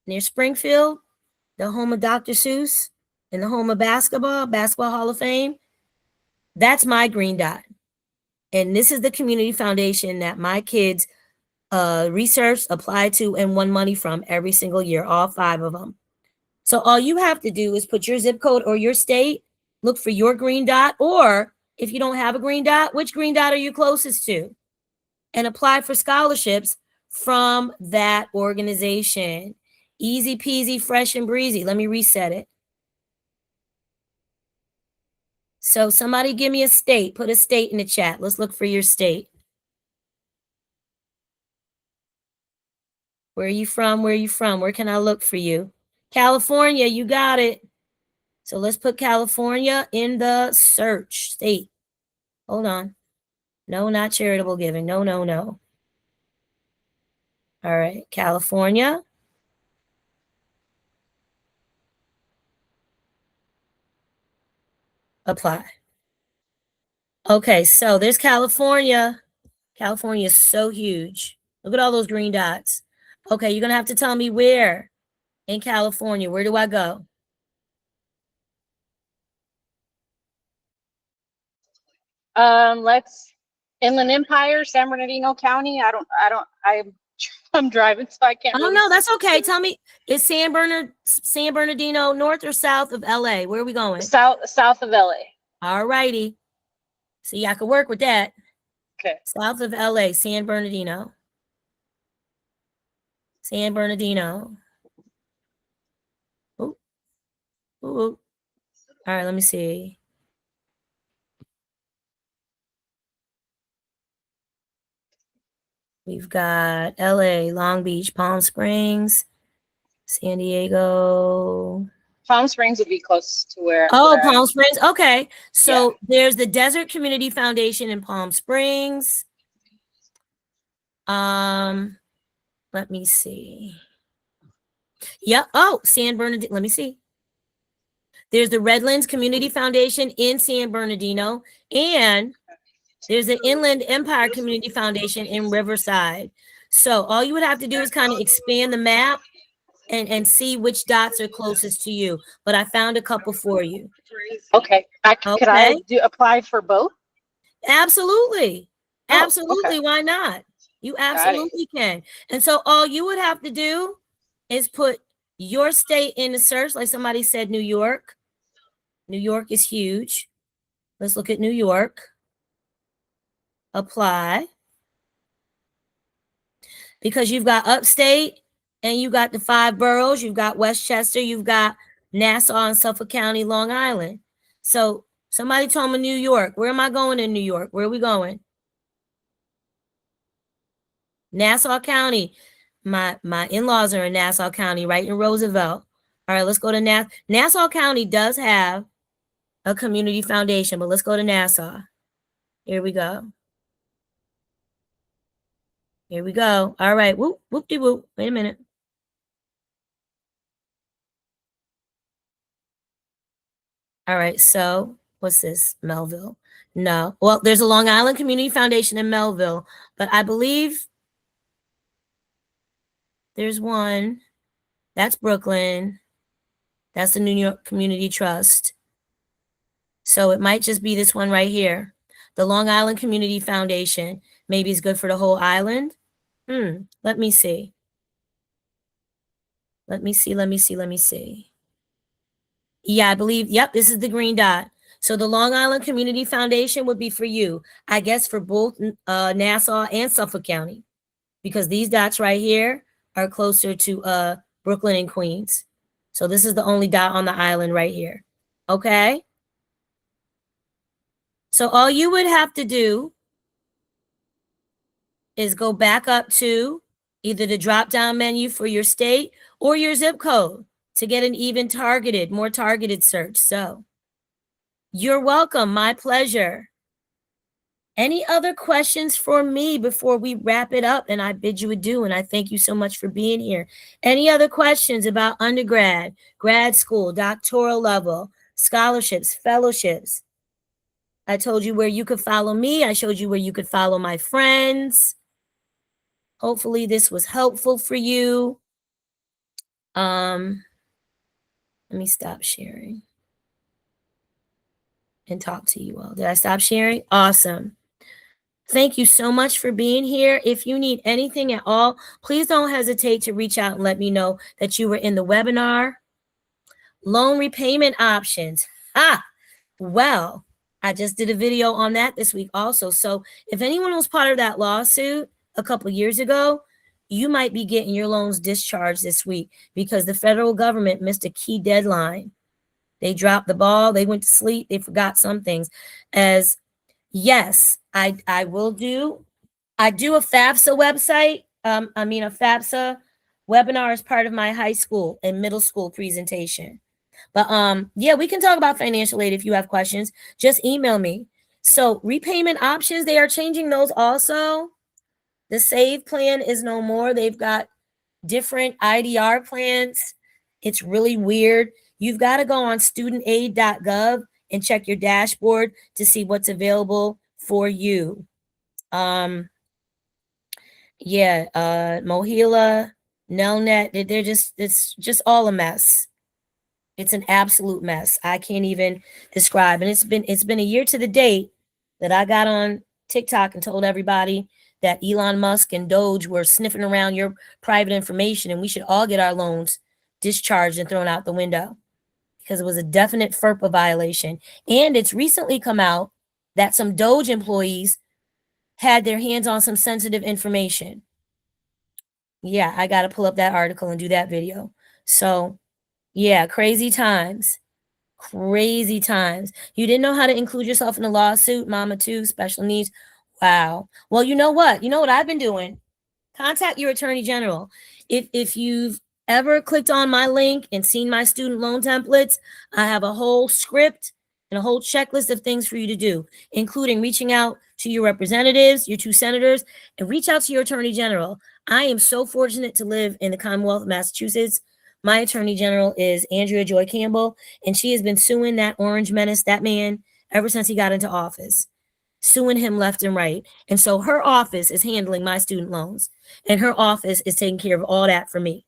near Springfield, the home of Dr. Seuss and the home of Basketball Hall of Fame, that's my green dot. And this is the community foundation that my kids researched, applied to, and won money from every single year, all 5 of them. So all you have to do is put your zip code or your state, look for your green dot, or if you don't have a green dot, which green dot are you closest to? And apply for scholarships from that organization. Easy peasy, fresh and breezy. Let me reset it. So somebody give me a state. Put a state in the chat. Let's look for your state. Where are you from? Where are you from? Where can I look for you? California, you got it. So let's put California in the search state. Hold on. No, not charitable giving. No, no, no. All right, California. Apply. Okay, so there's California. California is so huge. Look at all those green dots. Okay, you're going to have to tell me where in California. Where do I go? Let's Inland Empire, San Bernardino County. I'm driving, so I can't Oh, really no, see. that's okay. Tell me, is San Bernardino north or south of LA? Where are we going? South of LA. All righty. See, I could work with that. Okay. South of LA, San Bernardino. San Bernardino. Ooh. Ooh. All right, let me see. We've got LA, Long Beach, Palm Springs, San Diego. Palm Springs would be close to where. Oh, Palm Springs. Okay. So Yeah. there's the Desert Community Foundation in Palm Springs. Let me see. Yep. Oh, San Bernardino. Let me see. There's the Redlands Community Foundation in San Bernardino, and there's the Inland Empire Community Foundation in Riverside. So all you would have to do is kind of expand the map and see which dots are closest to you. But I found a couple for you. Okay. Could I apply for both? Absolutely. Oh, Absolutely. okay. Why not? You absolutely can. And so all you would have to do is put your state in the search. Like somebody said, New York. New York is huge. Let's look at New York. Apply. Because you've got upstate and you got the 5 boroughs. You've got Westchester. You've got Nassau and Suffolk County, Long Island. So somebody told me New York. Where am I going in New York? Where are we going? Nassau County. My in-laws are in Nassau County, right in Roosevelt. All right, let's go to Nassau County does have a community foundation, but let's go to Nassau. Here we go. Here we go. All right. Whoop, whoop de whoop. Wait a minute. All right. So what's this? Melville. No. Well, there's a Long Island Community Foundation in Melville, but I believe there's one. That's Brooklyn. That's the New York Community Trust. So it might just be this one right here. The Long Island Community Foundation. Maybe it's good for the whole island. Let me see. Let me see. Let me see. Let me see. Yeah, I believe, yep, this is the green dot. So the Long Island Community Foundation would be for you, I guess, for both Nassau and Suffolk County, because these dots right here are closer to Brooklyn and Queens. So this is the only dot on the island right here. Okay? So all you would have to do is go back up to either the drop down menu for your state or your zip code to get an even targeted, more targeted search. So you're welcome. My pleasure. Any other questions for me before we wrap it up? And I bid you adieu, and I thank you so much for being here. Any other questions about undergrad, grad school, doctoral level, scholarships, fellowships? I told you where you could follow me. I showed you where you could follow my friends. Hopefully this was helpful for you. Let me stop sharing and talk to you all. Did I stop sharing? Awesome. Thank you so much for being here. If you need anything at all, please don't hesitate to reach out and let me know that you were in the webinar. Loan repayment options. Well, I just did a video on that this week also. So if anyone was part of that lawsuit a couple years ago, you might be getting your loans discharged this week because the federal government missed a key deadline. They dropped the ball. They went to sleep. They forgot some things. As yes, I will do. I do a FAFSA website. A FAFSA webinar is part of my high school and middle school presentation. But yeah, we can talk about financial aid if you have questions. Just email me. So repayment options, they are changing those also. The SAVE plan is no more. They've got different IDR plans. It's really weird. You've got to go on studentaid.gov and check your dashboard to see what's available for you. Mohila, Nelnet, it's just all a mess. It's an absolute mess. I can't even describe. And it's been a year to the date that I got on TikTok and told everybody that Elon Musk and Doge were sniffing around your private information and we should all get our loans discharged and thrown out the window because it was a definite FERPA violation. And it's recently come out that some Doge employees had their hands on some sensitive information. Yeah, I got to pull up that article and do that video. So, yeah, crazy times. Crazy times. You didn't know how to include yourself in a lawsuit, mama too, special needs. Wow. Well, you know what? You know what I've been doing? Contact your attorney general. If you've ever clicked on my link and seen my student loan templates, I have a whole script and a whole checklist of things for you to do, including reaching out to your representatives, your two senators, and reach out to your attorney general. I am so fortunate to live in the Commonwealth of Massachusetts. My attorney general is Andrea Joy Campbell, and she has been suing that orange menace, that man, ever since he got into office, suing him left and right. And so her office is handling my student loans, and her office is taking care of all that for me.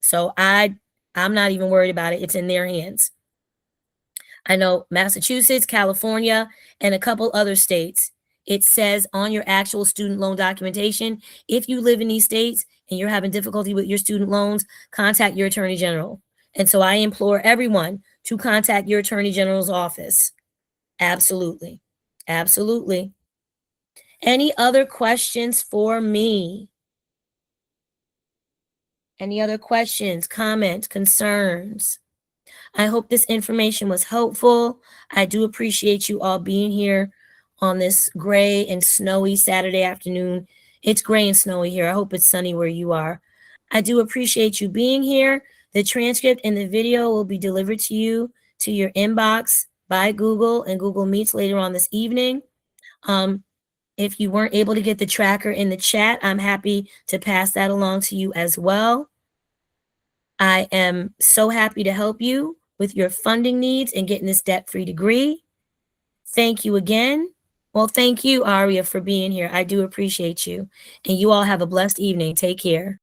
So I'm not even worried about it. It's in their hands. I know Massachusetts, California, and a couple other states, it says on your actual student loan documentation, if you live in these states and you're having difficulty with your student loans, contact your attorney general. And so I implore everyone to contact your attorney general's office. Absolutely. Absolutely. Any other questions for me? Any other questions, comments, concerns? I hope this information was helpful. I do appreciate you all being here on this gray and snowy Saturday afternoon. It's gray and snowy here. I hope it's sunny where you are. I do appreciate you being here. The transcript and the video will be delivered to you to your inbox by Google and Google Meets later on this evening. If you weren't able to get the tracker in the chat, I'm happy to pass that along to you as well. I am so happy to help you with your funding needs and getting this debt-free degree. Thank you again. Well, thank you, Aria, for being here. I do appreciate you. And you all have a blessed evening. Take care.